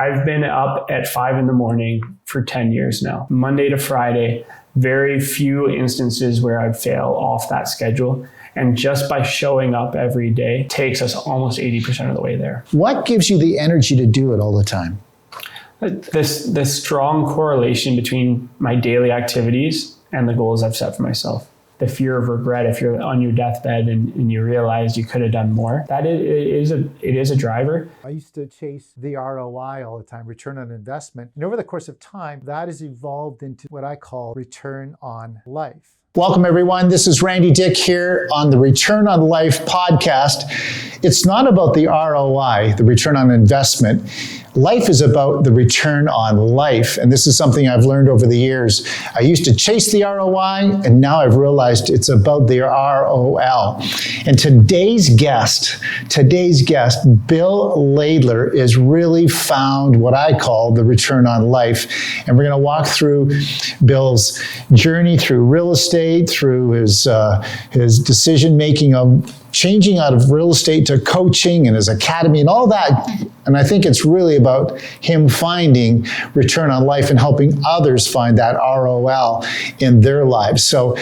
I've been up at 5 a.m. for 10 years now, Monday to Friday. Very few instances where I'd fail off that schedule. And just by showing up every day takes us almost 80% of the way there. What gives you the energy to do it all the time? This strong correlation between my daily activities and the goals I've set for myself. The fear of regret, if you're on your deathbed and you realize you could have done more, it is a driver. I used to chase the ROI all the time, return on investment. And over the course of time, that has evolved into what I call return on life. Welcome, everyone. This is Randy Dyck here on the Return on Life podcast. It's not about the ROI, the return on investment. Life is about the return on life. And this is something I've learned over the years. I used to chase the ROI, and now I've realized it's about the ROL. And today's guest, Bill Laidler, is really found what I call the return on life. And we're going to walk through Bill's journey through real estate, through his decision-making of changing out of real estate to coaching and his academy and all that. And I think it's really about him finding return on life and helping others find that ROL in their lives. So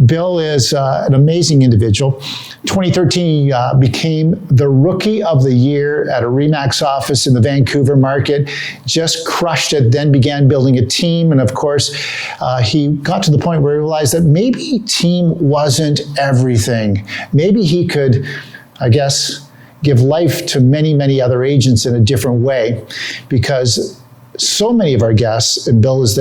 Bill is an amazing individual. 2013, he became the Rookie of the Year at a RE/MAX office in the Vancouver market. Just crushed it, then began building a team. And of course, he got to the point where he realized that maybe team wasn't everything. Maybe he could, I guess, give life to many, many other agents in a different way, because so many of our guests, and Bill is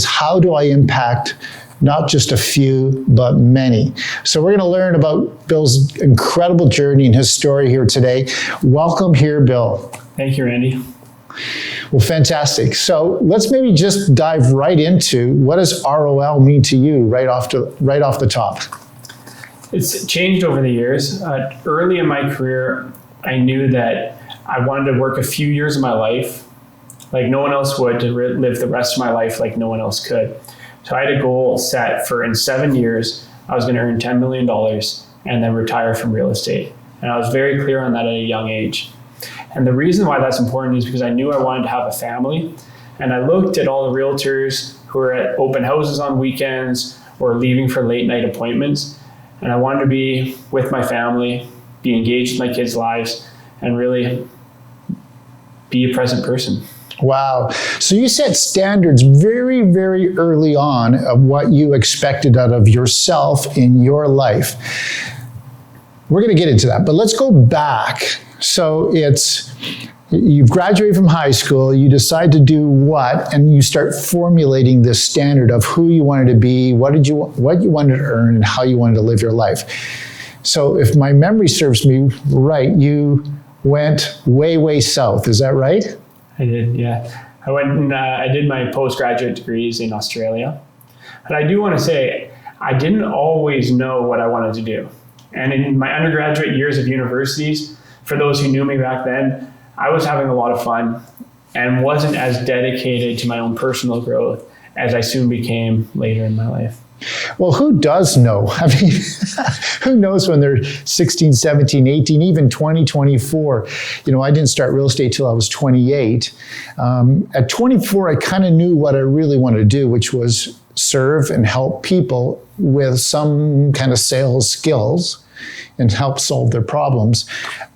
how do I impact not just a few, but many? So we're going to learn about Bill's incredible journey and his story here today. Welcome here, Bill. Thank you, Randy. Well, fantastic. So let's maybe just dive right into what does ROL mean to you right off the top. It's changed over the years. Early in my career, I knew that I wanted to work a few years of my life like no one else would, to live the rest of my life like no one else could. So I had a goal set for in 7 years, I was going to earn $10 million and then retire from real estate. And I was very clear on that at a young age. And the reason why that's important is because I knew I wanted to have a family. And I looked at all the realtors who were at open houses on weekends or leaving for late night appointments. And I wanted to be with my family, be engaged in my kids' lives, and really be a present person. Wow. So you set standards very, very early on of what you expected out of yourself in your life. We're going to get into that, but let's go back. So you've graduated from high school, you decide to do what, and you start formulating this standard of who you wanted to be, what you wanted to earn, and how you wanted to live your life. So if my memory serves me right, you went way, way south. Is that right? I did, yeah. I went and I did my postgraduate degrees in Australia. But I do want to say, I didn't always know what I wanted to do. And in my undergraduate years of universities, for those who knew me back then, I was having a lot of fun and wasn't as dedicated to my own personal growth as I soon became later in my life. Well, who does know? I mean, who knows when they're 16, 17, 18, even 20, 24. I didn't start real estate till I was 28. At 24, I kind of knew what I really wanted to do, which was serve and help people with some kind of sales skills and help solve their problems.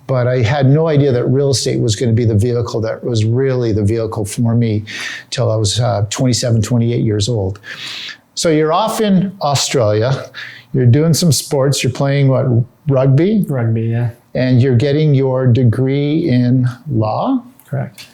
But I had no idea that real estate was going to be the vehicle that was really the vehicle for me till I was 27, 28 years old. So you're off in Australia, you're doing some sports, you're playing what, rugby? Rugby, yeah. And you're getting your degree in law? Correct.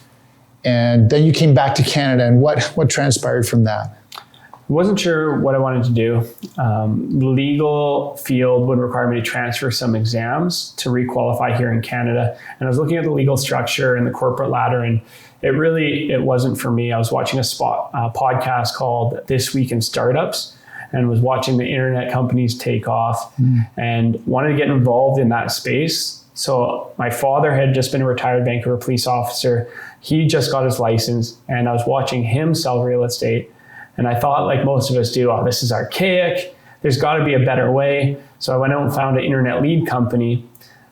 And then you came back to Canada, and what transpired from that? I wasn't sure what I wanted to do. The legal field would require me to transfer some exams to requalify here in Canada. And I was looking at the legal structure and the corporate ladder, and it wasn't for me. I was watching a podcast called This Week in Startups and was watching the internet companies take off and wanted to get involved in that space. So my father had just been a retired Vancouver police officer. He just got his license, and I was watching him sell real estate. And I thought, like most of us do, oh, this is archaic. There's got to be a better way. So I went out and found an internet lead company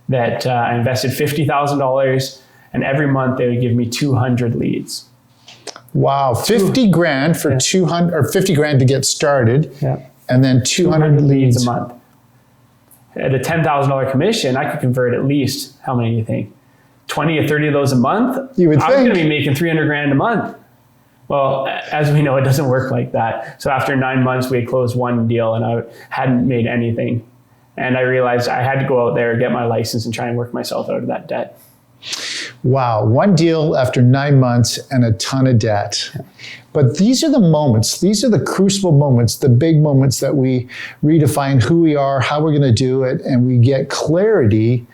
that I invested $50,000 And every month they would give me 200 leads. Wow, 50 grand for 200, or 50 grand to get started, and then 200 leads a month. At a $10,000 commission, I could convert at least, how many do you think? 20 or 30 of those a month? You would I was think. going to be making 300 grand a month. Well, as we know, it doesn't work like that. So after 9 months, we had closed one deal and I hadn't made anything. And I realized I had to go out there, get my license, and try and work myself out of that debt. Wow, one deal after 9 months and a ton of debt. But these are the moments, these are the crucible moments, the big moments that we redefine who we are, how we're going to do it, and we get clarity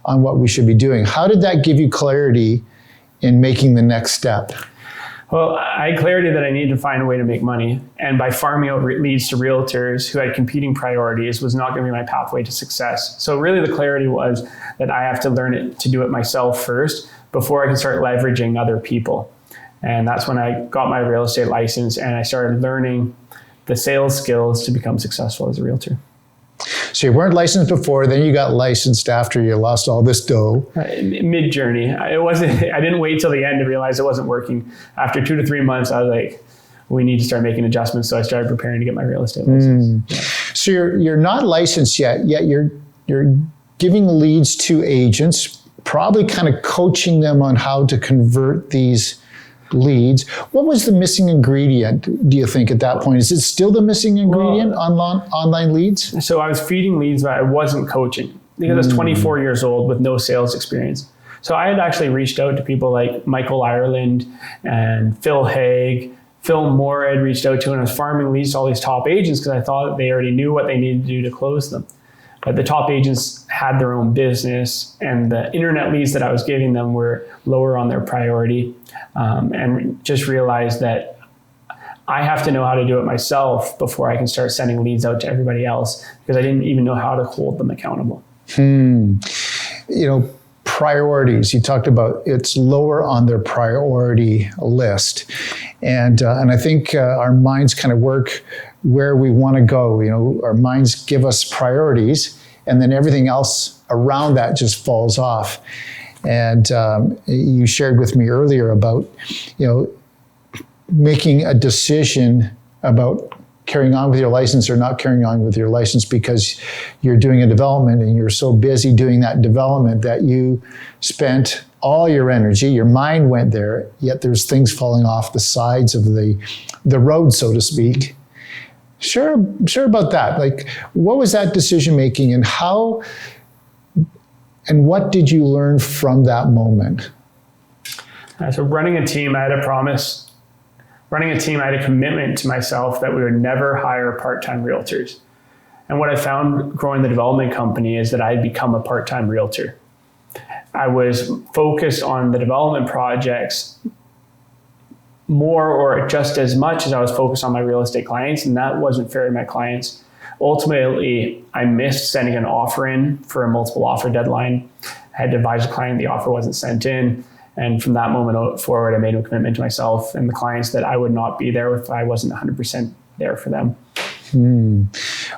on what we should be doing. How did that give you clarity in making the next step? Well, I had clarity that I needed to find a way to make money. And by farming out leads to realtors who had competing priorities was not going to be my pathway to success. So really the clarity was that I have to learn it to do it myself first before I can start leveraging other people. And that's when I got my real estate license and I started learning the sales skills to become successful as a realtor. So you weren't licensed before, then you got licensed after you lost all this dough. Mid-journey. I didn't wait till the end to realize it wasn't working. After 2 to 3 months, I was like, we need to start making adjustments. So I started preparing to get my real estate license. Yeah. So you're not licensed yet you're giving leads to agents, probably kind of coaching them on how to convert these leads. What was the missing ingredient, do you think, at that point? Is it still the missing ingredient, online leads? So I was feeding leads, but I wasn't coaching because I was 24 years old with no sales experience. So I had actually reached out to people like Michael Ireland and Phil Haig. Phil Moore I had reached out to, and I was farming leads to all these top agents because I thought they already knew what they needed to do to close them. But the top agents had their own business, and the internet leads that I was giving them were lower on their priority. And just realized that I have to know how to do it myself before I can start sending leads out to everybody else, because I didn't even know how to hold them accountable. Priorities. You talked about it's lower on their priority list. And I think our minds kind of work where we want to go. Our minds give us priorities, and then everything else around that just falls off. And you shared with me earlier about, making a decision about carrying on with your license or not carrying on with your license because you're doing a development and you're so busy doing that development that you spent all your energy, your mind went there, yet there's things falling off the sides of the road, so to speak. Sure about that. Like, what was that decision making, and how, and what did you learn from that moment? So running a team, I had a promise. Running a team, I had a commitment to myself that we would never hire part-time realtors. And what I found growing the development company is that I had become a part-time realtor. I was focused on the development projects more or just as much as I was focused on my real estate clients, and that wasn't fair to my clients. Ultimately, I missed sending an offer in for a multiple offer deadline. I had to advise the client the offer wasn't sent in. And from that moment forward, I made a commitment to myself and the clients that I would not be there if I wasn't 100% there for them.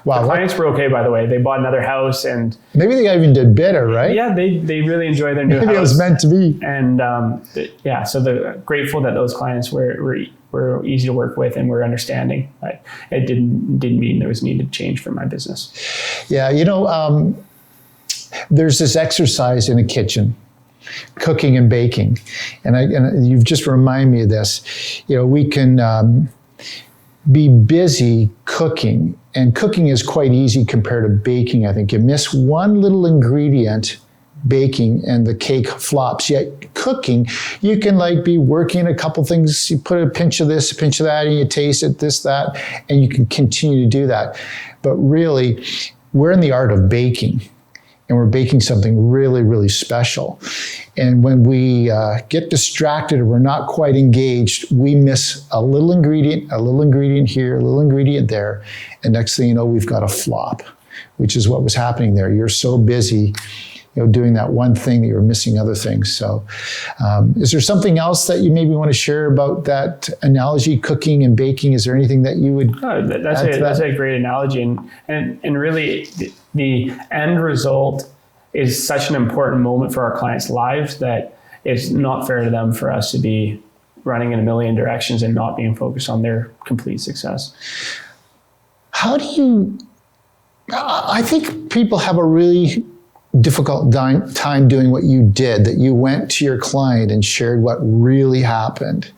Wow. The clients were okay, by the way. They bought another house, and maybe they even did better, right? Yeah, they really enjoy their new house. Maybe it was meant to be. And so they're grateful that those clients were easy to work with and were understanding. But it didn't mean there was needed change for my business. Yeah, there's this exercise in a kitchen, cooking and baking, and you've just reminded me of this. We can be busy cooking, and cooking is quite easy compared to baking. I think you miss one little ingredient, baking, and the cake flops. Yet cooking, you can be working a couple things. You put a pinch of this, a pinch of that, and you taste it, this, that, and you can continue to do that. But really, we're in the art of baking. And we're baking something really, really special. And when we get distracted or we're not quite engaged, we miss a little ingredient here, a little ingredient there. And next thing you know, we've got a flop, which is what was happening there. You're so busy, doing that one thing that you're missing other things. So is there something else that you maybe want to share about that analogy, cooking and baking? Is there anything that you would That's a great analogy. And really, the end result is such an important moment for our clients' lives that it's not fair to them for us to be running in a million directions and not being focused on their complete success. How do you, I think people have a really difficult time doing what you did, that you went to your client and shared what really happened.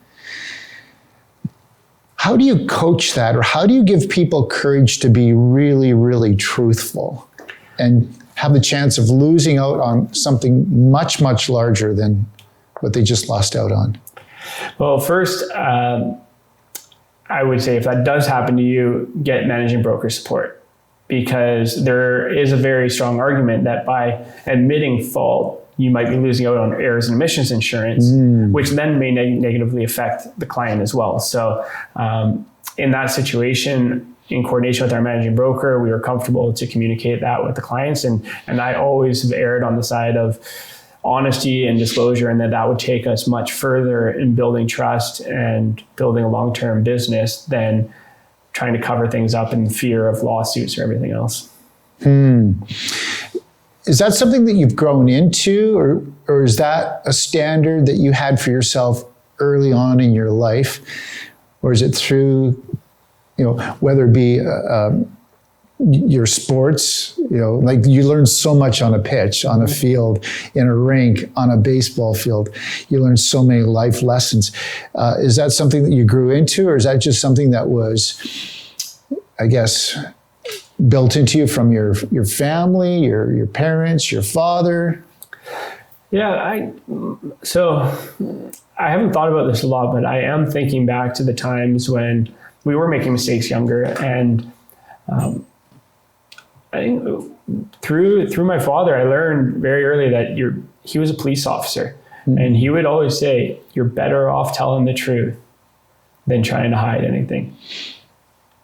How do you coach that, or how do you give people courage to be really, really truthful and have the chance of losing out on something much, much larger than what they just lost out on? Well, first, I would say if that does happen to you, get managing broker support, because there is a very strong argument that by admitting fault, you might be losing out on errors and omissions insurance, which then may negatively affect the client as well. So in that situation, in coordination with our managing broker, we were comfortable to communicate that with the clients. And I always have erred on the side of honesty and disclosure, and that would take us much further in building trust and building a long-term business than trying to cover things up in fear of lawsuits or everything else. Is that something that you've grown into, or is that a standard that you had for yourself early on in your life? Or is it through, whether it be your sports, like you learn so much on a pitch, on a field, in a rink, on a baseball field. You learn so many life lessons. Is that something that you grew into, or is that just something that was, I guess, built into you from your family, your parents, your father? Yeah, I haven't thought about this a lot, but I am thinking back to the times when we were making mistakes younger, and I think through my father, I learned very early that he was a police officer, and he would always say, "You're better off telling the truth than trying to hide anything."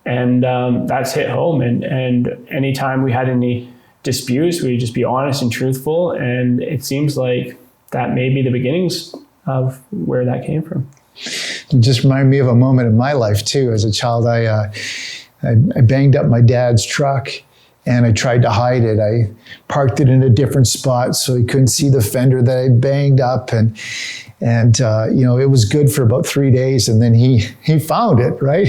And that's hit home. And anytime we had any disputes, we'd just be honest and truthful. And it seems like that may be the beginnings of where that came from. It just reminded me of a moment in my life too. As a child, I banged up my dad's truck, and I tried to hide it. I parked it in a different spot so he couldn't see the fender that I banged up. And it was good for about 3 days, and then he found it, right?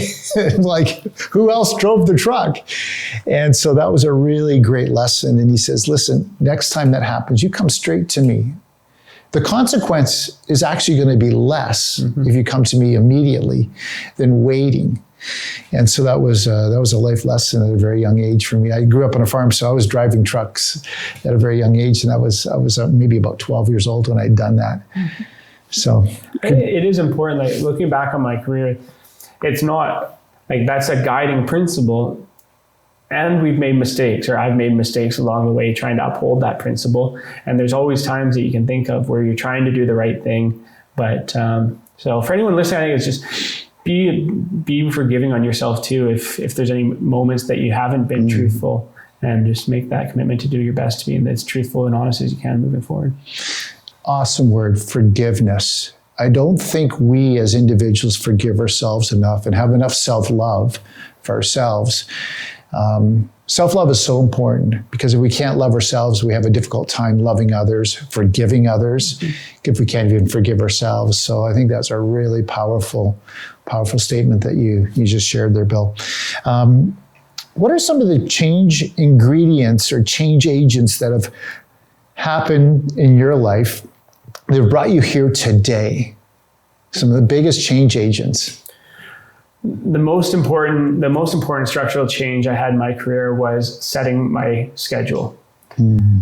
Like, who else drove the truck? And so that was a really great lesson. And he says, listen, next time that happens, you come straight to me. The consequence is actually going to be less if you come to me immediately than waiting. And so that was a life lesson at a very young age for me. I grew up on a farm, so I was driving trucks at a very young age, and I was maybe about 12 years old when I'd done that. So it is important. Like, looking back on my career, it's not like that's a guiding principle. And we've made mistakes, or I've made mistakes along the way trying to uphold that principle. And there's always times that you can think of where you're trying to do the right thing. But so for anyone listening, I think it's just be forgiving on yourself too if there's any moments that you haven't been truthful, and just make that commitment to do your best to be as truthful and honest as you can moving forward. Awesome word, forgiveness. I don't think we as individuals forgive ourselves enough and have enough self-love for ourselves. Self-love is so important, because if we can't love ourselves, we have a difficult time loving others, forgiving others, if we can't even forgive ourselves. So I think that's a really powerful statement that you just shared there, Bill. What are some of the change ingredients or change agents that have happened in your life that have brought you here today? Some of the biggest change agents. The most important structural change I had in my career was setting my schedule.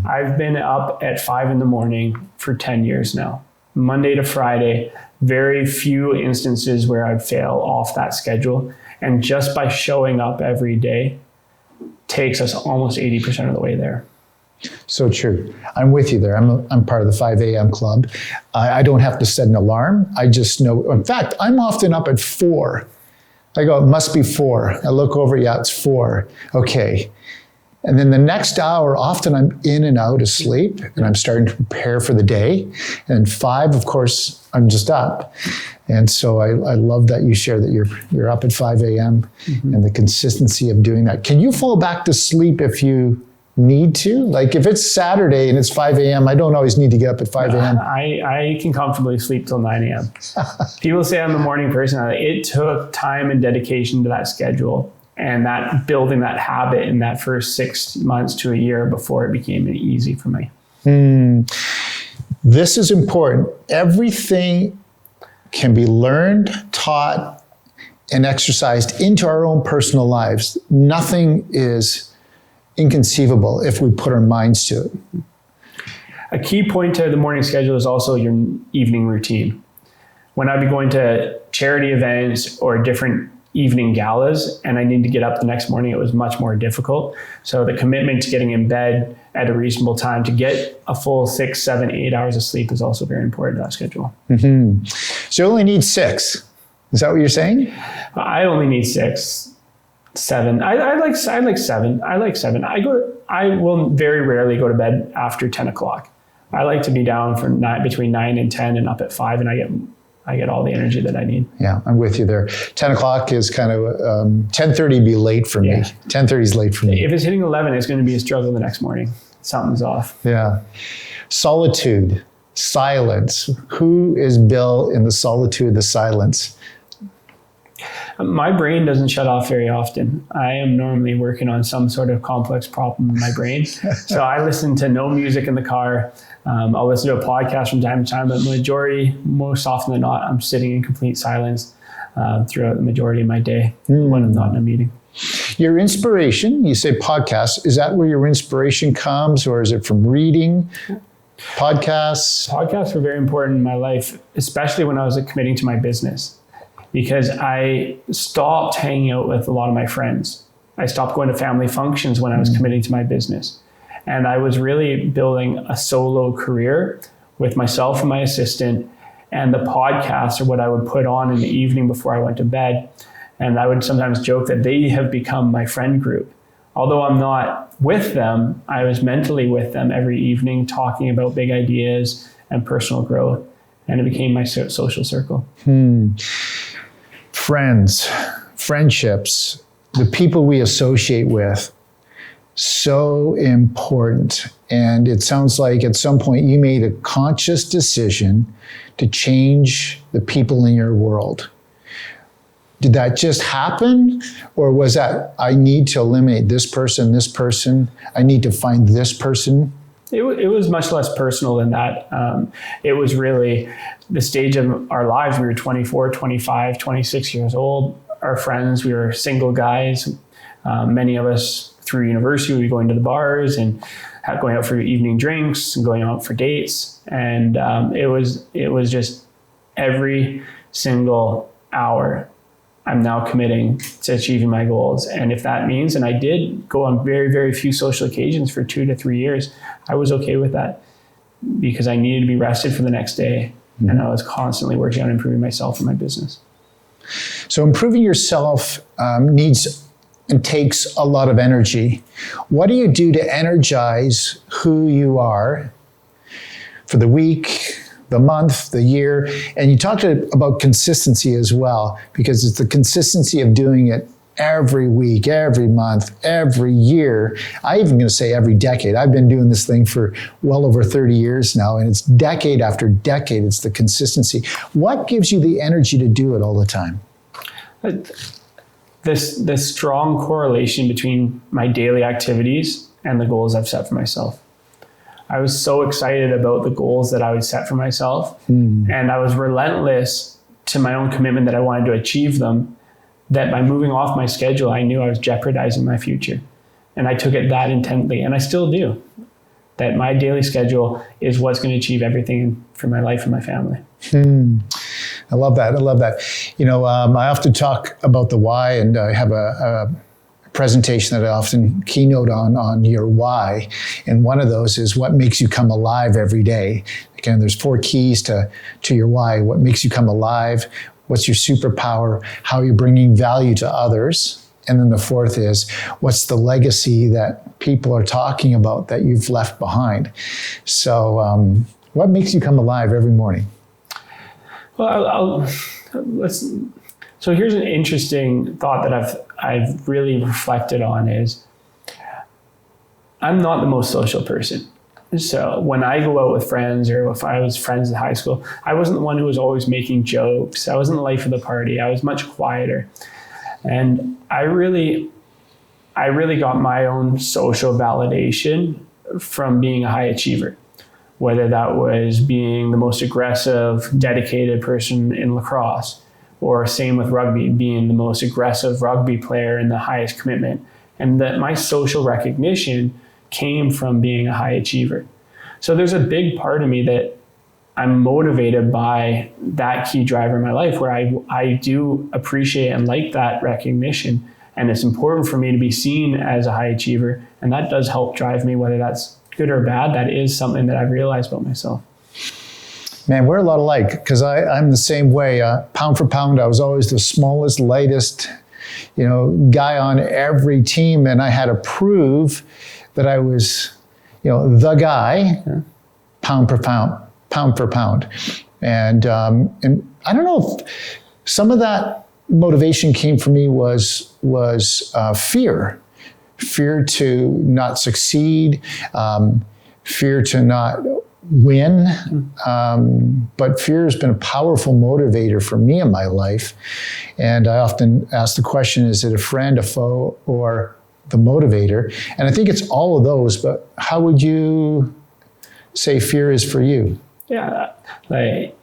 I've been up at 5 a.m. for 10 years now, Monday to Friday. Very few instances where I'd fail off that schedule. And just by showing up every day takes us almost 80% of the way there. So true. I'm with you there. I'm part of the 5 a.m. club. I don't have to set an alarm. I just know. In fact, I'm often up at 4. I go, it must be 4. I look over, yeah, it's 4. Okay. And then the next hour, often I'm in and out of sleep, and I'm starting to prepare for the day. And 5, of course, I'm just up. And so I love that you share that you're up at 5 a.m. and the consistency of doing that. Can you fall back to sleep if you need to? Like if it's Saturday and it's 5 a.m., I don't always need to get up at 5 a.m. I can comfortably sleep till 9 a.m. People say I'm a morning person. It took time and dedication to that schedule and that building that habit in that first 6 months to a year before it became easy for me. This is important. Everything can be learned, taught, and exercised into our own personal lives. Nothing is inconceivable if we put our minds to it. A key point to the morning schedule is also your evening routine. When I'd be going to charity events or different evening galas and I need to get up the next morning, it was much more difficult. So the commitment to getting in bed at a reasonable time to get a full 6, 7, 8 hours of sleep is also very important to that schedule. So you only need 6. Is that what you're saying? I only need 6, 7. I like 7. I like 7. I will very rarely go to bed after 10 o'clock. I like to be down for between 9 and 10 and up at 5, and I get all the energy that I need. Yeah, I'm with you there. 10 o'clock is kind of, 10:30 be late for me. Yeah. 10:30 is late for me. If it's hitting 11, it's going to be a struggle the next morning. Something's off. Yeah. Solitude, silence. Who is Bill in the solitude, the silence? My brain doesn't shut off very often. I am normally working on some sort of complex problem in my brain. So I listen to no music in the car. I'll listen to a podcast from time to time, but most often than not, I'm sitting in complete silence throughout the majority of my day when I'm not in a meeting. Your inspiration, you say podcast, is that where your inspiration comes, or is it from reading? Podcasts? Podcasts were very important in my life, especially when I was committing to my business, because I stopped hanging out with a lot of my friends. I stopped going to family functions when I was committing to my business. And I was really building a solo career with myself and my assistant, and the podcasts are what I would put on in the evening before I went to bed. And I would sometimes joke that they have become my friend group. Although I'm not with them, I was mentally with them every evening talking about big ideas and personal growth. And it became my social circle. Friends, friendships, the people we associate with, so important. And it sounds like at some point you made a conscious decision to change the people in your world. Did that just happen? Or was that, I need to eliminate this person, I need to find this person? It was much less personal than that. It was really the stage of our lives. We were 24, 25, 26 years old. Our friends, we were single guys. Many of us through university, we were going to the bars and going out for evening drinks and going out for dates. And it was just every single hour I'm now committing to achieving my goals. And if that means, and I did go on very, very few social occasions for 2 to 3 years, I was okay with that because I needed to be rested for the next day. And I was constantly working on improving myself and my business. So improving yourself needs and takes a lot of energy. What do you do to energize who you are for the week, the month, the year? And you talked about consistency as well, because it's the consistency of doing it every week, every month, every year. I'm even going to say every decade. I've been doing this thing for well over 30 years now, and it's decade after decade. It's the consistency. What gives you the energy to do it all the time? This strong correlation between my daily activities and the goals I've set for myself. I was so excited about the goals that I would set for myself. And I was relentless to my own commitment that I wanted to achieve them, that by moving off my schedule, I knew I was jeopardizing my future. And I took it that intently, and I still do. That my daily schedule is what's going to achieve everything for my life and my family. I love that. I love that. You know, I often talk about the why, and I have a presentation that I often keynote on your why. And one of those is what makes you come alive every day. Again, there's 4 keys to your why. What makes you come alive? What's your superpower? How you're bringing value to others? And then the 4th is, what's the legacy that people are talking about that you've left behind? So what makes you come alive every morning? Well, so here's an interesting thought that I've really reflected on is, I'm not the most social person. So when I go out with friends, or if I was friends in high school, I wasn't the one who was always making jokes. I wasn't the life of the party. I was much quieter. And I really got my own social validation from being a high achiever, whether that was being the most aggressive, dedicated person in lacrosse, or same with rugby, being the most aggressive rugby player in the highest commitment. And that my social recognition came from being a high achiever. So there's a big part of me that I'm motivated by that key driver in my life, where I do appreciate and like that recognition. And it's important for me to be seen as a high achiever. And that does help drive me, whether that's good or bad. That is something that I've realized about myself. Man, we're a lot alike, because I'm the same way. Pound for pound, I was always the smallest, lightest, guy on every team. And I had to prove that I was, the guy, pound for pound. And I don't know if some of that motivation came from me was fear to not succeed, fear to not win. But fear has been a powerful motivator for me in my life. And I often ask the question, is it a friend, a foe, or the motivator? And I think it's all of those, but how would you say fear is for you? Yeah, like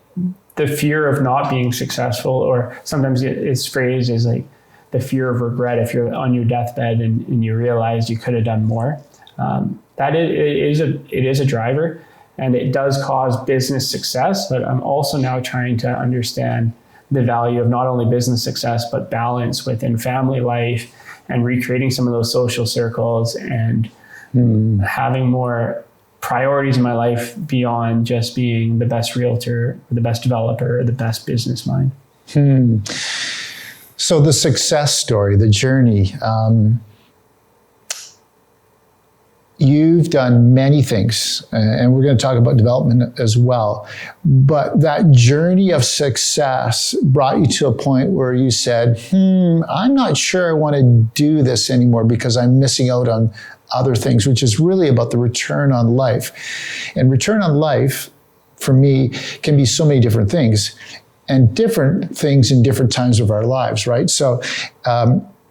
the fear of not being successful, or sometimes it's phrased as like the fear of regret. If you're on your deathbed and you realize you could have done more, that it is a driver, and it does cause business success. But I'm also now trying to understand the value of not only business success, but balance within family life, and recreating some of those social circles, and having more priorities in my life beyond just being the best realtor, or the best developer, or the best business mind. So the success story, the journey, you've done many things, and we're going to talk about development as well. But that journey of success brought you to a point where you said, I'm not sure I want to do this anymore because I'm missing out on other things, which is really about the return on life. And return on life, for me, can be so many different things, and different things in different times of our lives, right? So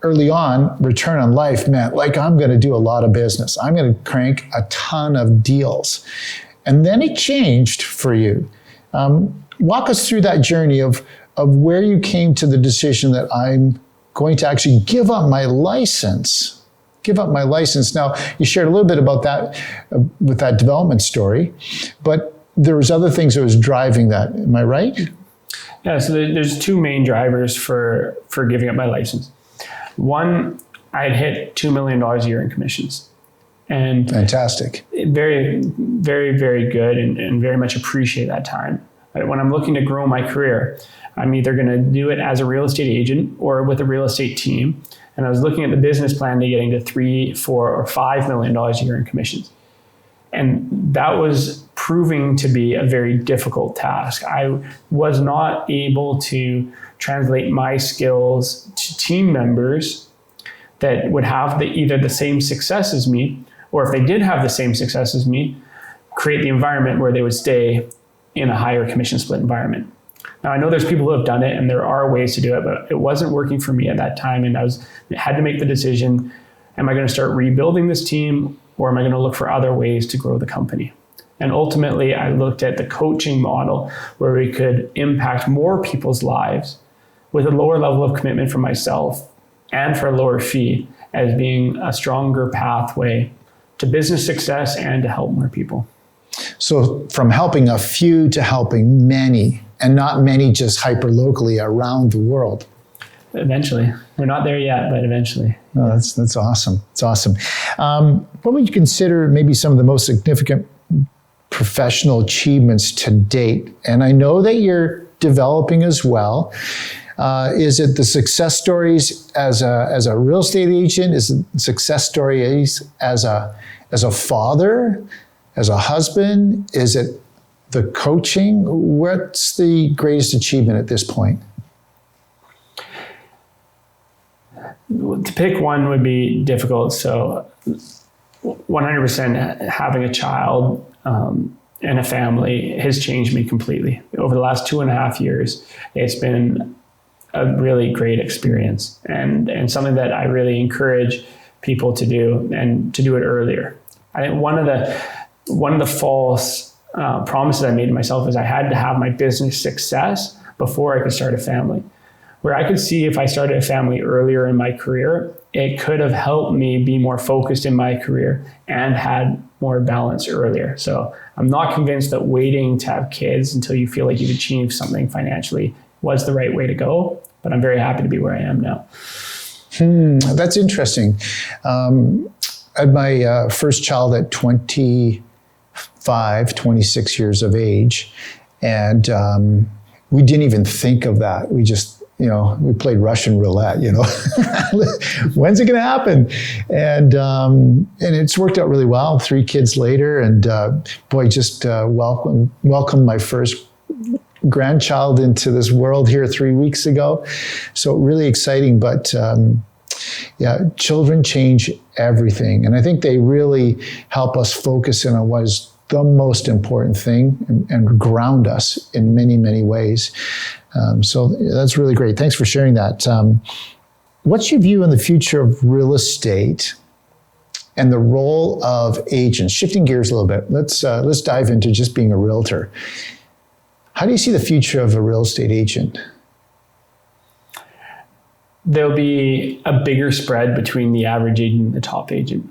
early on, return on life meant like, I'm going to do a lot of business. I'm going to crank a ton of deals. And then it changed for you. Walk us through that journey of where you came to the decision that I'm going to actually give up my license. Now, you shared a little bit about that with that development story, but there was other things that was driving that. Am I right? Yeah, so there's two main drivers for giving up my license. One, I had hit $2 million a year in commissions. And fantastic. Very, very, very good, and very much appreciate that time. When I'm looking to grow my career, I'm either going to do it as a real estate agent or with a real estate team. And I was looking at the business plan to getting to $3, $4, or $5 million a year in commissions. And that was proving to be a very difficult task. I was not able to translate my skills to team members that would have either the same success as me, or if they did have the same success as me, create the environment where they would stay in a higher commission split environment. Now, I know there's people who have done it, and there are ways to do it, but it wasn't working for me at that time. And I had to make the decision, am I going to start rebuilding this team, or am I going to look for other ways to grow the company? And ultimately, I looked at the coaching model where we could impact more people's lives with a lower level of commitment for myself and for a lower fee, as being a stronger pathway to business success and to help more people. So from helping a few to helping many, and not many just hyper-locally around the world. Eventually. We're not there yet, but eventually. Oh, that's awesome. It's awesome. What would you consider maybe some of the most significant professional achievements to date? And I know that you're developing as well. Is it the success stories as a real estate agent? Is it success stories as a father, as a husband? Is it the coaching? What's the greatest achievement at this point? To pick one would be difficult. So 100% having a child and a family has changed me completely. Over the last 2.5 years, it's been a really great experience and something that I really encourage people to do, and to do it earlier. I think one of the false promises I made to myself is I had to have my business success before I could start a family. Where I could see if I started a family earlier in my career, it could have helped me be more focused in my career and had more balance earlier. So I'm not convinced that waiting to have kids until you feel like you've achieved something financially was the right way to go, but I'm very happy to be where I am now. That's interesting. I had my first child at 26 years of age, and we didn't even think of that. We just, we played Russian roulette, when's it going to happen? And it's worked out really well. 3 kids later, and just welcomed my first grandchild into this world here 3 weeks ago. So really exciting, but children change everything. And I think they really help us focus in on what is the most important thing and ground us in many, many ways. So that's really great. Thanks for sharing that. What's your view on the future of real estate and the role of agents? Shifting gears a little bit, let's dive into just being a realtor. How do you see the future of a real estate agent? There'll be a bigger spread between the average agent and the top agent.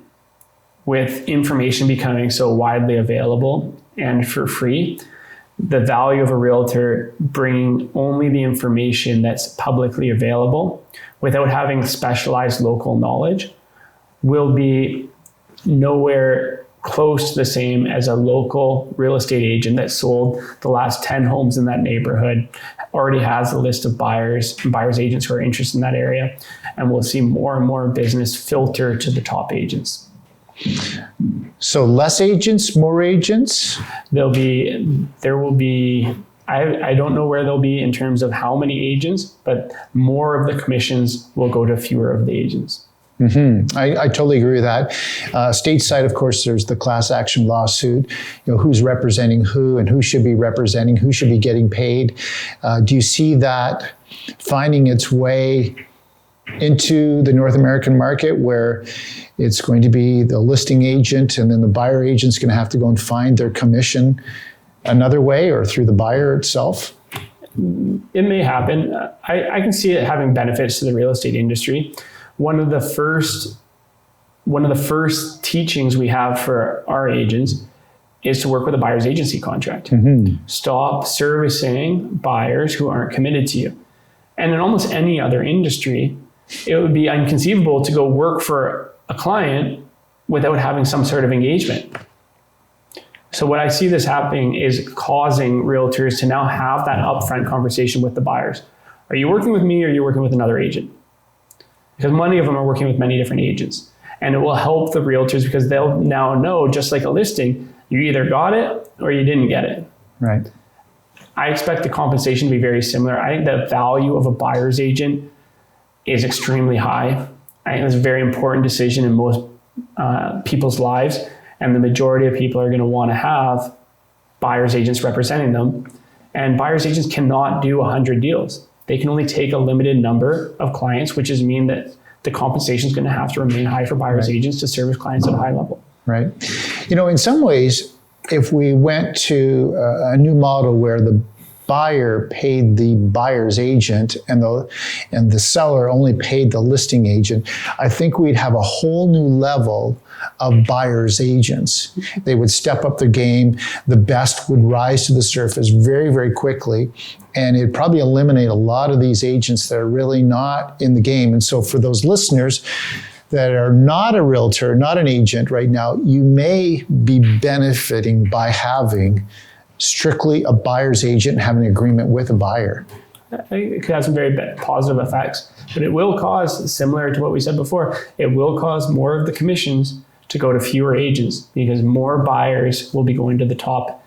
With information becoming so widely available and for free, the value of a realtor bringing only the information that's publicly available without having specialized local knowledge will be nowhere close to the same as a local real estate agent that sold the last 10 homes in that neighborhood, already has a list of buyers agents who are interested in that area, and we'll see more and more business filter to the top agents. So less agents, more agents? There will be, I don't know where they'll be in terms of how many agents, but more of the commissions will go to fewer of the agents. Mm-hmm. I totally agree with that. Stateside, of course, there's the class action lawsuit. Who's representing who and who should be representing, who should be getting paid. Do you see that finding its way into the North American market, where it's going to be the listing agent and then the buyer agent's going to have to go and find their commission another way or through the buyer itself? It may happen. I can see it having benefits to the real estate industry. One of the first teachings we have for our agents is to work with a buyer's agency contract. Mm-hmm. Stop servicing buyers who aren't committed to you. And in almost any other industry, it would be inconceivable to go work for a client without having some sort of engagement. So what I see this happening is causing realtors to now have that upfront conversation with the buyers. Are you working with me or are you working with another agent? Because many of them are working with many different agents. And it will help the realtors because they'll now know, just like a listing, you either got it or you didn't get it. Right. I expect the compensation to be very similar. I think the value of a buyer's agent is extremely high. I think it's a very important decision in most people's lives. And the majority of people are going to want to have buyer's agents representing them. And buyer's agents cannot do 100 deals. They can only take a limited number of clients, which is mean that the compensation is going to have to remain high for buyer's agents to service clients at a high level. Right. In some ways, if we went to a new model where the buyer paid the buyer's agent and the seller only paid the listing agent, I think we'd have a whole new level of buyer's agents. They would step up their game. The best would rise to the surface very, very quickly. And it'd probably eliminate a lot of these agents that are really not in the game. And so for those listeners that are not a realtor, not an agent right now, you may be benefiting by having strictly a buyer's agent and having an agreement with a buyer. It could have some very positive effects, but it will cause, similar to what we said before, it will cause more of the commissions to go to fewer agents because more buyers will be going to the top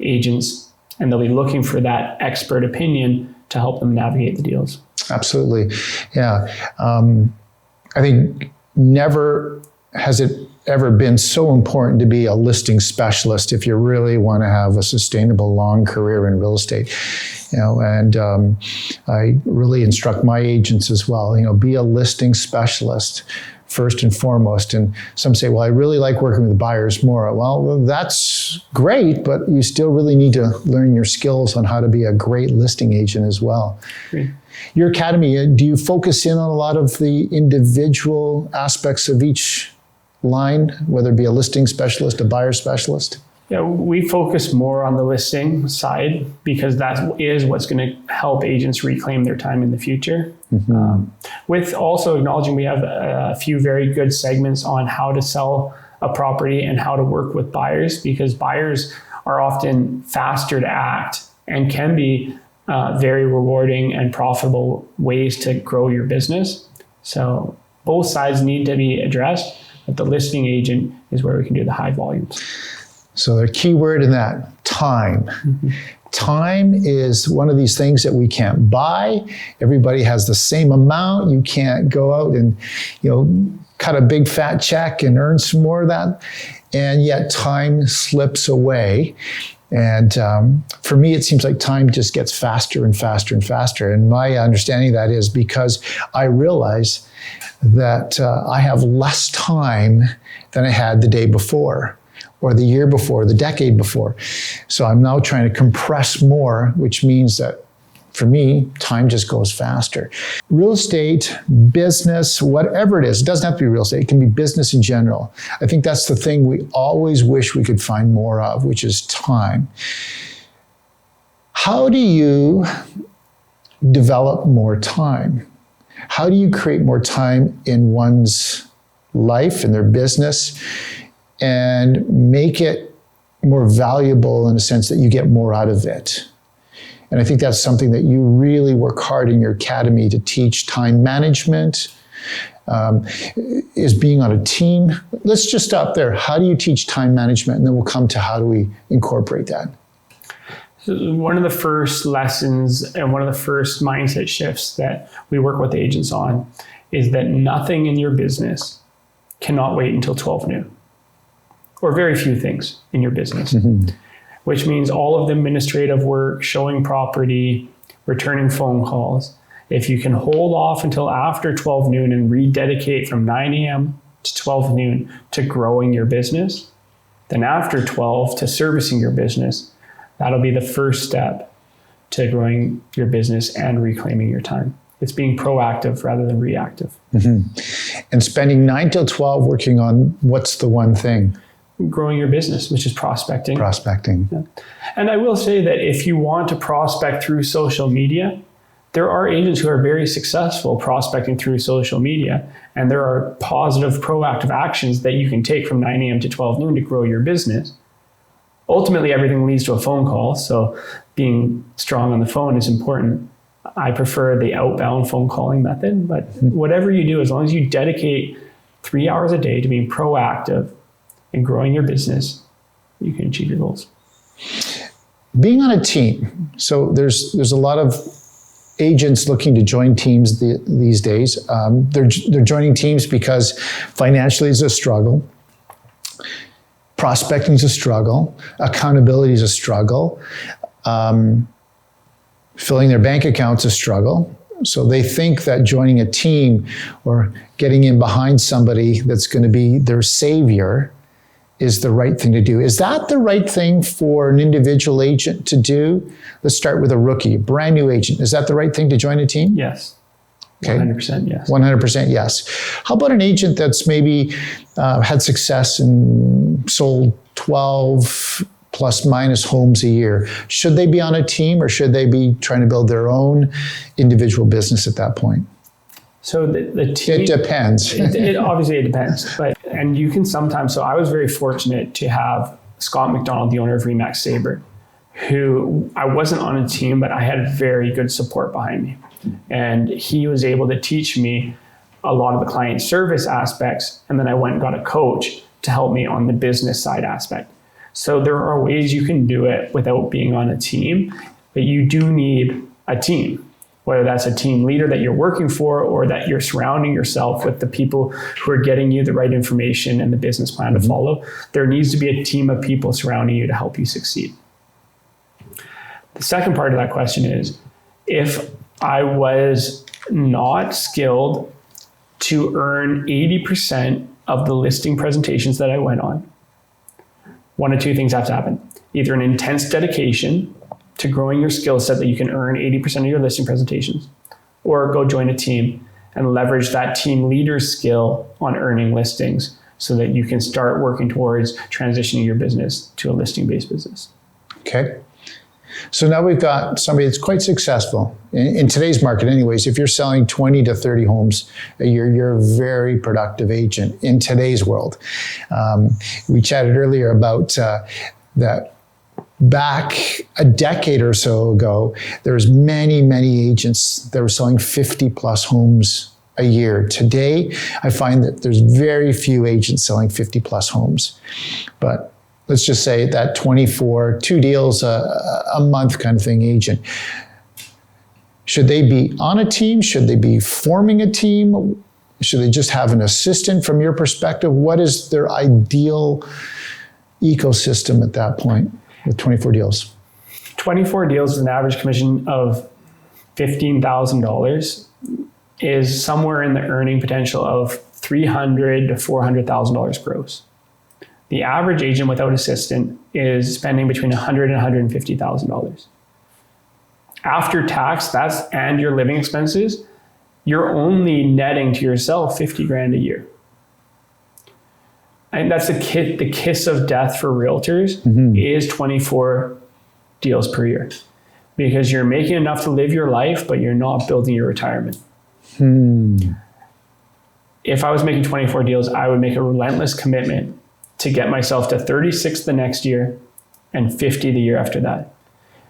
agents and they'll be looking for that expert opinion to help them navigate the deals. Absolutely. Yeah. I think never has it ever been so important to be a listing specialist if you really want to have a sustainable long career in real estate. And I really instruct my agents as well, be a listing specialist first and foremost. And some say, well, I really like working with buyers more. Well, that's great, but you still really need to learn your skills on how to be a great listing agent as well. Great. Your academy, do you focus in on a lot of the individual aspects of each line, whether it be a listing specialist, a buyer specialist? Yeah, we focus more on the listing side because that is what's going to help agents reclaim their time in the future. Mm-hmm. With also acknowledging we have a few very good segments on how to sell a property and how to work with buyers, because buyers are often faster to act and can be very rewarding and profitable ways to grow your business. So both sides need to be addressed, but the listing agent is where we can do the high volumes. So the key word in that, time. Mm-hmm. Time is one of these things that we can't buy. Everybody has the same amount. You can't go out and, cut a big fat check and earn some more of that. And yet time slips away. And for me, it seems like time just gets faster and faster and faster. And my understanding of that is because I realize that I have less time than I had the day before, or the year before, the decade before. So I'm now trying to compress more, which means that for me, time just goes faster. Real estate, business, whatever it is, it doesn't have to be real estate, it can be business in general. I think that's the thing we always wish we could find more of, which is time. How do you develop more time? How do you create more time in one's life, in their business, and make it more valuable in a sense that you get more out of it? And I think that's something that you really work hard in your academy to teach. Time management, is being on a team. Let's just stop there. How do you teach time management? And then we'll come to how do we incorporate that? So one of the first lessons and one of the first mindset shifts that we work with agents on is that nothing in your business cannot wait until 12 noon, or very few things in your business. Mm-hmm. Which means all of the administrative work, showing property, returning phone calls. If you can hold off until after 12 noon and rededicate from 9 a.m. to 12 noon to growing your business, then after 12 to servicing your business, that'll be the first step to growing your business and reclaiming your time. It's being proactive rather than reactive. Mm-hmm. And spending 9 till 12 working on what's the one thing? Growing your business, which is prospecting. Yeah. And I will say that if you want to prospect through social media, there are agents who are very successful prospecting through social media. And there are positive, proactive actions that you can take from 9 a.m. to 12 noon to grow your business. Ultimately, everything leads to a phone call. So being strong on the phone is important. I prefer the outbound phone calling method, but whatever you do, as long as you dedicate 3 hours a day to being proactive and growing your business, you can achieve your goals. Being on a team. So there's a lot of agents looking to join teams these days. They're joining teams because financially it's a struggle. Prospecting is a struggle. Accountability is a struggle. Filling their bank account's a struggle. So they think that joining a team or getting in behind somebody that's going to be their savior is the right thing to do. Is that the right thing for an individual agent to do? Let's start with a rookie, a brand new agent. Is that the right thing to join a team? Yes. Okay. 100% yes. 100% yes. How about an agent that's maybe had success and sold 12 plus minus homes a year? Should they be on a team or should they be trying to build their own individual business at that point? So the team, it depends. it obviously it depends, and you can sometimes. So I was very fortunate to have Scott McDonald, the owner of Remax Sabre, who I wasn't on a team, but I had very good support behind me, and he was able to teach me a lot of the client service aspects, and then I went and got a coach to help me on the business side aspect. So there are ways you can do it without being on a team, but you do need a team. whether that's a team leader that you're working for or that you're surrounding yourself with the people who are getting you the right information and the business plan to follow. There needs to be a team of people surrounding you to help you succeed. The second part of that question is, if I was not skilled to earn 80% of the listing presentations that I went on, one of two things have to happen. Either an intense dedication to growing your skill set that you can earn 80% of your listing presentations, or go join a team and leverage that team leader's skill on earning listings so that you can start working towards transitioning your business to a listing-based business. Okay. So now we've got somebody that's quite successful. In today's market anyways, if you're selling 20 to 30 homes a year, you're a very productive agent in today's world. We chatted earlier about that. Back a decade or so ago, there was many, many agents that were selling 50 plus homes a year. Today, I find that there's very few agents selling 50 plus homes. But let's just say that 2 deals a month kind of thing agent. Should they be on a team? Should they be forming a team? Should they just have an assistant from your perspective? What is their ideal ecosystem at that point? With 24 deals. 24 deals with an average commission of $15,000 is somewhere in the earning potential of $300,000 to $400,000 gross. The average agent without assistant is spending between $100,000 and $150,000. After tax, and your living expenses, you're only netting to yourself $50,000 a year. And that's the kiss of death for realtors is 24 deals per year, because you're making enough to live your life, but you're not building your retirement. If I was making 24 deals, I would make a relentless commitment to get myself to 36 the next year and 50 the year after that,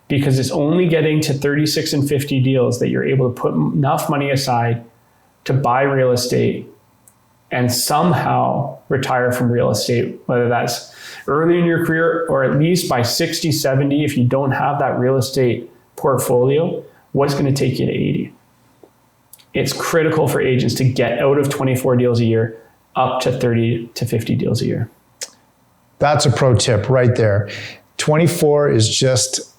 because it's only getting to 36 and 50 deals that you're able to put enough money aside to buy real estate and somehow retire from real estate, whether that's early in your career or at least by 60, 70, if you don't have that real estate portfolio, what's going to take you to 80? It's critical for agents to get out of 24 deals a year up to 30 to 50 deals a year. That's a pro tip right there. 24 is just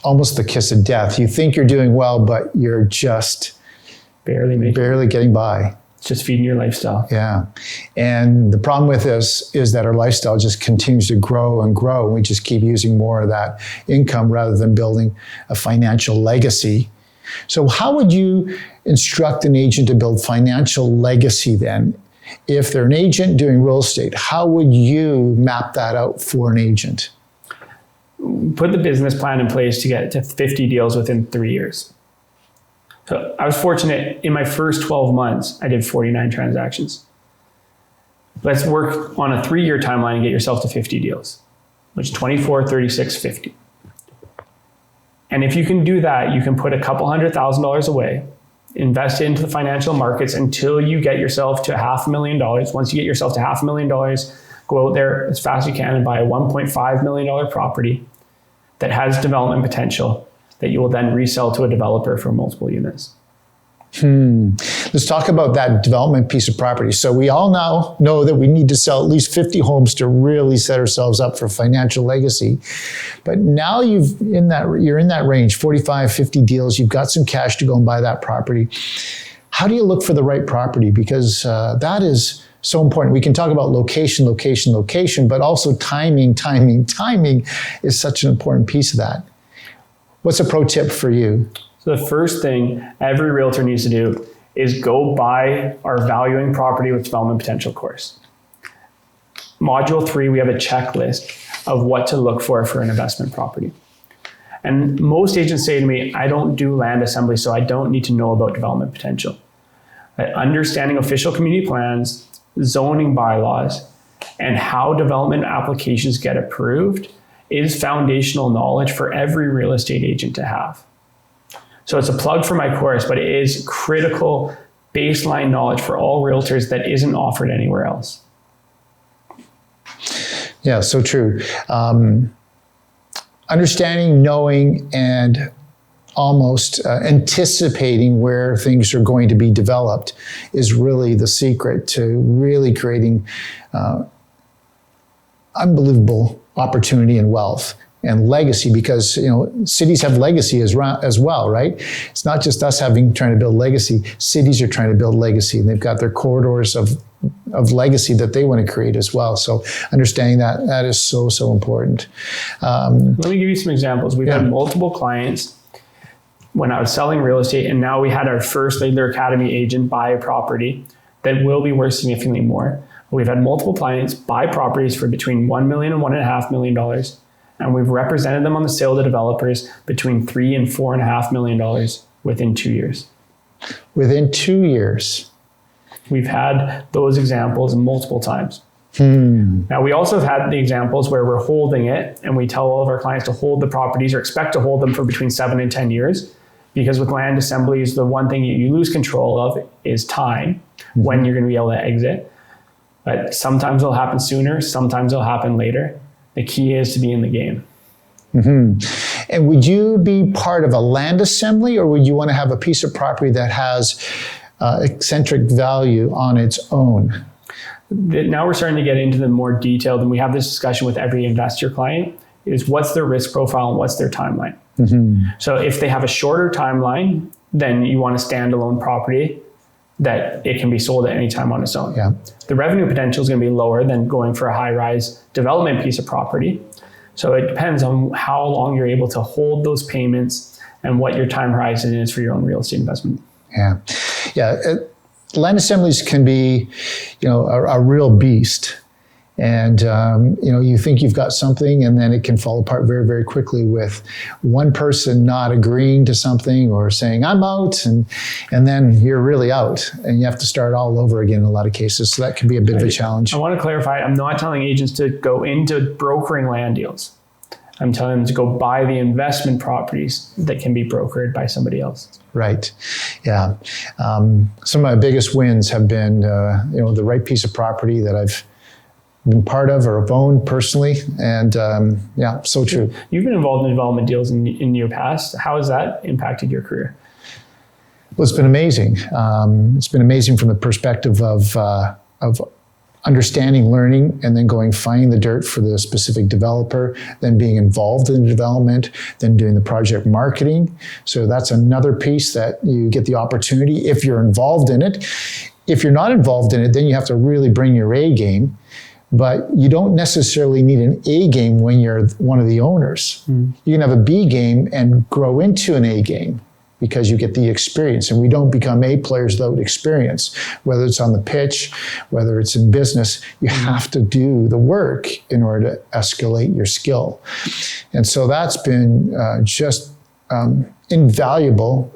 almost the kiss of death. You think you're doing well, but you're just barely getting by. It's just feeding your lifestyle. Yeah. And the problem with this is that our lifestyle just continues to grow and grow. We just keep using more of that income rather than building a financial legacy. So how would you instruct an agent to build financial legacy then? If they're an agent doing real estate, how would you map that out for an agent? Put the business plan in place to get to 50 deals within 3 years. So I was fortunate in my first 12 months, I did 49 transactions. Let's work on a 3-year timeline and get yourself to 50 deals, which is 24, 36, 50. And if you can do that, you can put a couple $100,000 away, invest into the financial markets until you get yourself to $500,000. Once you get yourself to $500,000, go out there as fast as you can and buy a $1.5 million property that has development potential that you will then resell to a developer for multiple units. Let's talk about that development piece of property. So we all now know that we need to sell at least 50 homes to really set ourselves up for financial legacy. But now you're in that range, 45, 50 deals, you've got some cash to go and buy that property. How do you look for the right property? Because that is so important. We can talk about location, but also timing is such an important piece of that. What's a pro tip for you? So the first thing every realtor needs to do is go buy our Valuing Property with Development Potential course. Module 3, we have a checklist of what to look for an investment property. And most agents say to me, I don't do land assembly, so I don't need to know about development potential. But understanding official community plans, zoning bylaws, and how development applications get approved is foundational knowledge for every real estate agent to have. So it's a plug for my course, but it is critical baseline knowledge for all realtors that isn't offered anywhere else. Yeah, so true. Understanding, knowing, and almost anticipating where things are going to be developed is really the secret to really creating unbelievable opportunity and wealth and legacy, because cities have legacy as well, right? It's not just us trying to build legacy. Cities are trying to build legacy, and they've got their corridors of legacy that they want to create as well. So understanding that is so important. Let me give you some examples. We've had multiple clients when I was selling real estate, and now we had our first Laidler Academy agent buy a property that will be worth significantly more. We've had multiple clients buy properties for between $1 million and $1.5 million. And we've represented them on the sale to developers between $3 and $4.5 million within 2 years. Within 2 years. We've had those examples multiple times. Now, we also have had the examples where we're holding it, and we tell all of our clients to hold the properties or expect to hold them for between 7 and 10 years. Because with land assemblies, the one thing you lose control of is time, when you're going to be able to exit. But sometimes it'll happen sooner, sometimes it'll happen later. The key is to be in the game. And would you be part of a land assembly, or would you want to have a piece of property that has eccentric value on its own? Now we're starting to get into the more detailed, and we have this discussion with every investor client, is what's their risk profile and what's their timeline. So if they have a shorter timeline, then you want a standalone property that it can be sold at any time on its own. Yeah. The revenue potential is going to be lower than going for a high-rise development piece of property. So it depends on how long you're able to hold those payments and what your time horizon is for your own real estate investment. Yeah. Land assemblies can be, a real beast. And, you think you've got something, and then it can fall apart very, very quickly with one person not agreeing to something or saying, I'm out, and then you're really out, and you have to start all over again in a lot of cases. So that can be a bit of a challenge. I want to clarify, I'm not telling agents to go into brokering land deals. I'm telling them to go buy the investment properties that can be brokered by somebody else. Right. Yeah. Some of my biggest wins have been, the right piece of property that I've been part of or have owned personally. And so true. You've been involved in development deals in your past. How has that impacted your career? Well, it's been amazing. It's been amazing from the perspective of understanding, learning, and then finding the dirt for the specific developer, then being involved in the development, then doing the project marketing. So that's another piece that you get the opportunity if you're involved in it. If you're not involved in it, then you have to really bring your A game. But you don't necessarily need an A game when you're one of the owners. You can have a B game and grow into an A game because you get the experience. And we don't become A players without experience. Whether it's on the pitch, whether it's in business, you have to do the work in order to escalate your skill. And so that's been just invaluable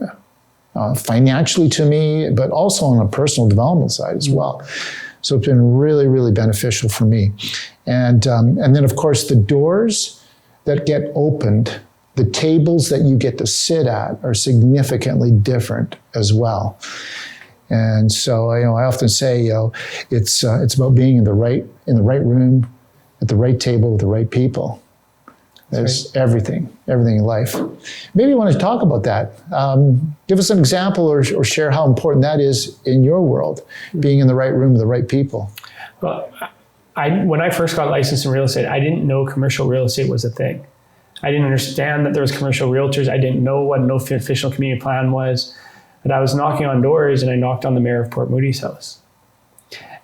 financially to me, but also on a personal development side as well. So it's been really, really beneficial for me. And then, of course, the doors that get opened, the tables that you get to sit at are significantly different as well. And so, I often say, it's about being in the right room, at the right table with the right people. There's everything in life. Maybe you want to talk about that. Give us an example or share how important that is in your world, being in the right room with the right people. Well, when I first got licensed in real estate, I didn't know commercial real estate was a thing. I didn't understand that there was commercial realtors. I didn't know what an official community plan was. But I was knocking on doors, and I knocked on the mayor of Port Moody's house.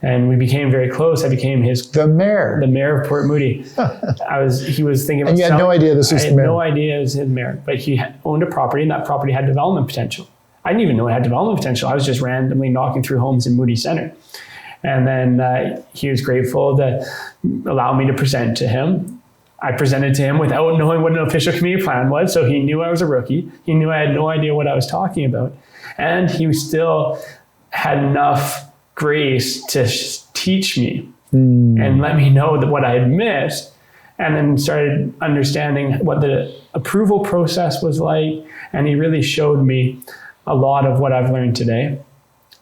And we became very close. I became the mayor of Port Moody. He was thinking about. And you had no idea this was the mayor. I had no idea it was his mayor, but he owned a property, and that property had development potential. I didn't even know it had development potential. I was just randomly knocking through homes in Moody Center. And then he was grateful to allow me to present to him. I presented to him without knowing what an official community plan was. So he knew I was a rookie. He knew I had no idea what I was talking about. And he still had enough grace to teach me and let me know that what I had missed, and then started understanding what the approval process was like. And he really showed me a lot of what I've learned today.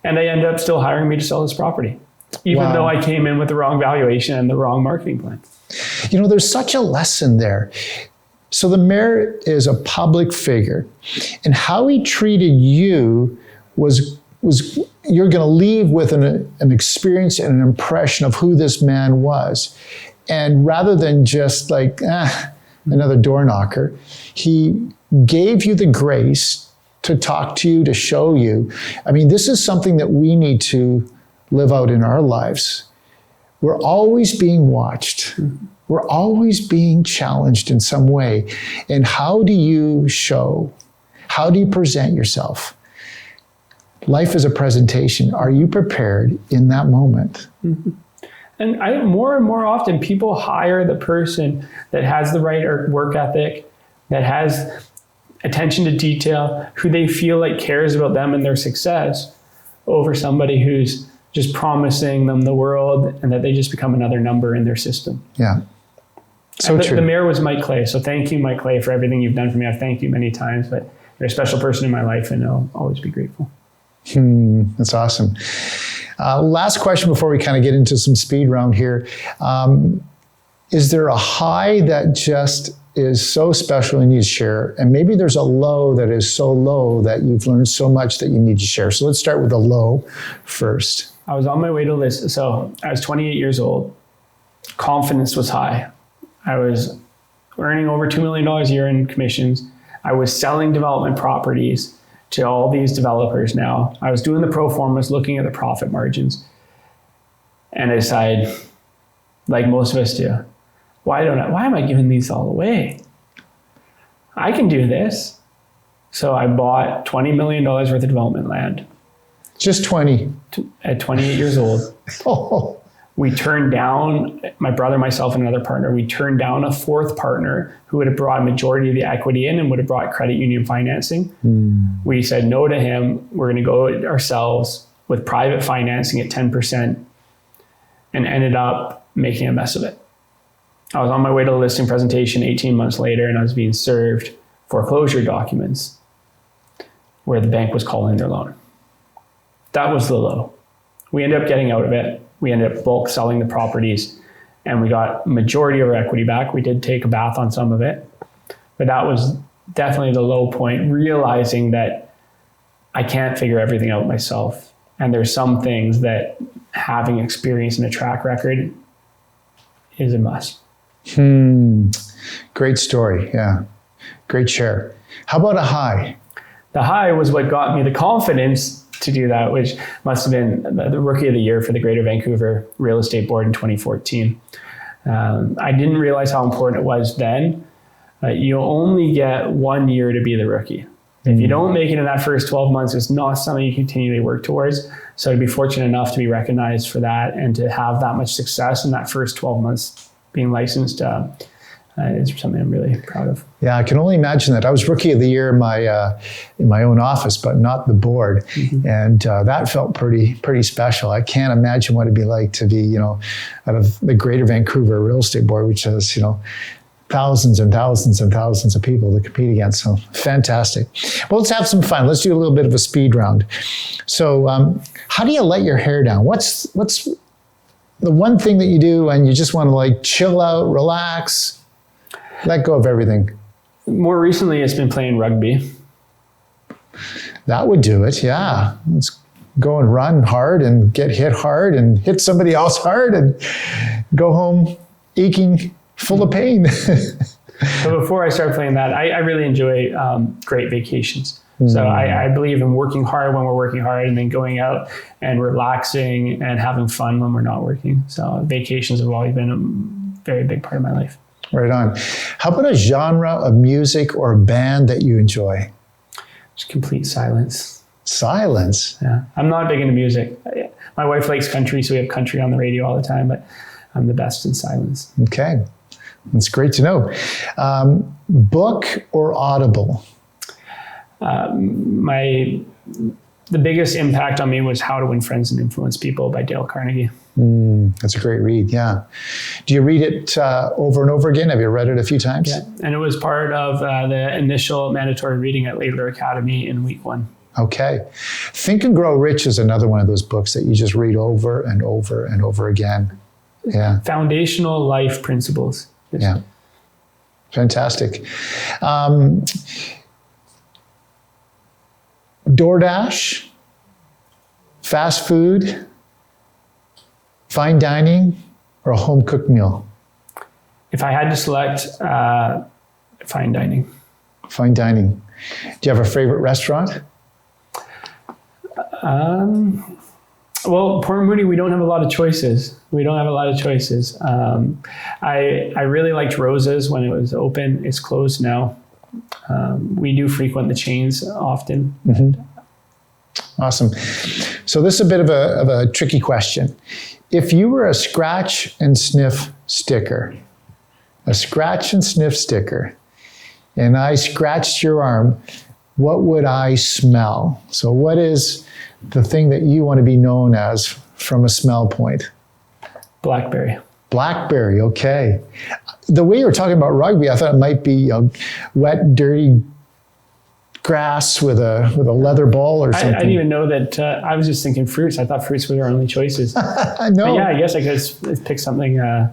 And they ended up still hiring me to sell this property, even though I came in with the wrong valuation and the wrong marketing plan. There's such a lesson there. So the mayor is a public figure, and how he treated you was you're going to leave with an experience and an impression of who this man was. And rather than just like, another door knocker, he gave you the grace to talk to you, to show you. I mean, this is something that we need to live out in our lives. We're always being watched. We're always being challenged in some way. And how do you show? How do you present yourself? Life is a presentation. Are you prepared in that moment? Mm-hmm. And more and more often, people hire the person that has the right work ethic, that has attention to detail, who they feel like cares about them and their success, over somebody who's just promising them the world and that they just become another number in their system. Yeah. So true. The mayor was Mike Clay. So thank you, Mike Clay, for everything you've done for me. I've thanked you many times, but you're a special person in my life, and I'll always be grateful. That's awesome. Last question before we kind of get into some speed round here. Is there a high that just is so special and you need to share? And maybe there's a low that is so low that you've learned so much that you need to share. So let's start with the low first. I was on my way to list. So I was 28 years old. Confidence was high. I was earning over $2 million a year in commissions. I was selling development properties to all these developers now. I was doing the pro formas, looking at the profit margins. And I decided, like most of us do, why am I giving these all away? I can do this. So I bought $20 million worth of development land. Just 20? At 28 years old. Oh. We turned down, my brother, myself, and another partner, we turned down a fourth partner who would have brought a majority of the equity in and would have brought credit union financing. We said no to him. We're going to go ourselves with private financing at 10% and ended up making a mess of it. I was on my way to the listing presentation 18 months later, and I was being served foreclosure documents where the bank was calling their loan. That was the low. We ended up getting out of it. We ended up bulk selling the properties, and we got majority of our equity back. We did take a bath on some of it, but that was definitely the low point, realizing that I can't figure everything out myself. And there's some things that having experience and a track record is a must. Great story. Yeah. Great share. How about a high? The high was what got me the confidence to do that, which must have been the Rookie of the Year for the Greater Vancouver Real Estate Board in 2014. I didn't realize how important it was then. You only get 1 year to be the rookie. If you don't make it in that first 12 months, it's not something you continually work towards. So to be fortunate enough to be recognized for that and to have that much success in that first 12 months being licensed is something I'm really proud of. Yeah, I can only imagine that. I was Rookie of the Year in my own office, but not the board. And that felt pretty special. I can't imagine what it'd be like to be, out of the Greater Vancouver Real Estate Board, which has, thousands and thousands and thousands of people to compete against. So fantastic. Well, let's have some fun. Let's do a little bit of a speed round. So how do you let your hair down? What's the one thing that you do and you just want to chill out, relax, let go of everything? More recently, it's been playing rugby. That would do it, yeah. Let's go and run hard and get hit hard and hit somebody else hard and go home aching, full of pain. So before I start playing that, I really enjoy great vacations. So I believe in working hard when we're working hard and then going out and relaxing and having fun when we're not working. So vacations have always been a very big part of my life. Right on. How about a genre of music or a band that you enjoy? Just complete silence. Silence? Yeah. I'm not big into music. My wife likes country, so we have country on the radio all the time, but I'm the best in silence. Okay. That's great to know. Book or Audible? The biggest impact on me was How to Win Friends and Influence People by Dale Carnegie. That's a great read, yeah. Do you read it over and over again? Have you read it a few times? Yeah, and it was part of the initial mandatory reading at Laidler Academy in week 1. Okay. Think and Grow Rich is another one of those books that you just read over and over and over again. Yeah. Foundational life principles. Yeah. Fantastic. DoorDash, fast food, fine dining, or a home cooked meal? If I had to select, fine dining. Fine dining. Do you have a favorite restaurant? Well, Port Moody, we don't have a lot of choices. I really liked Rosa's when it was open. It's closed now. We do frequent the chains often. Mm-hmm. Awesome. So this is a bit of a tricky question. If you were a scratch and sniff sticker, and I scratched your arm, what would I smell? So what is the thing that you want to be known as from a smell point? Blackberry. Blackberry, okay. The way you were talking about rugby, I thought it might be wet, dirty grass with a leather ball or something. I didn't even know that. I was just thinking fruits. I thought fruits were our only choices. No. But yeah, I guess I could pick something. Yeah.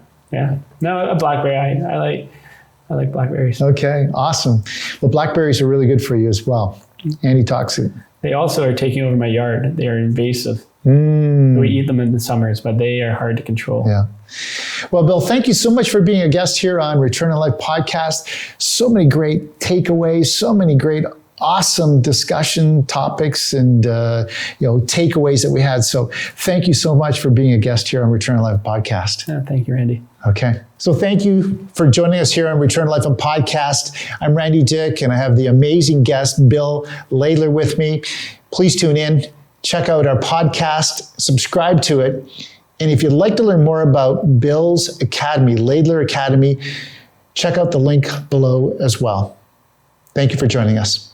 No, a blackberry. I like blackberries. Okay, awesome. Well, blackberries are really good for you as well. Antitoxin. They also are taking over my yard. They are invasive. We eat them in the summers, but they are hard to control. Yeah. Well, Bill, thank you so much for being a guest here on Return on Life podcast. So many great takeaways, so many great awesome discussion topics and takeaways that we had. So thank you so much for being a guest here on Return on Life podcast. Thank you, Randy. Okay. So thank you for joining us here on Return on Life podcast. I'm Randy Dyck, and I have the amazing guest, Bill Laidler, with me. Please tune in, check out our podcast, subscribe to it. And if you'd like to learn more about Bill's Academy, Laidler Academy, check out the link below as well. Thank you for joining us.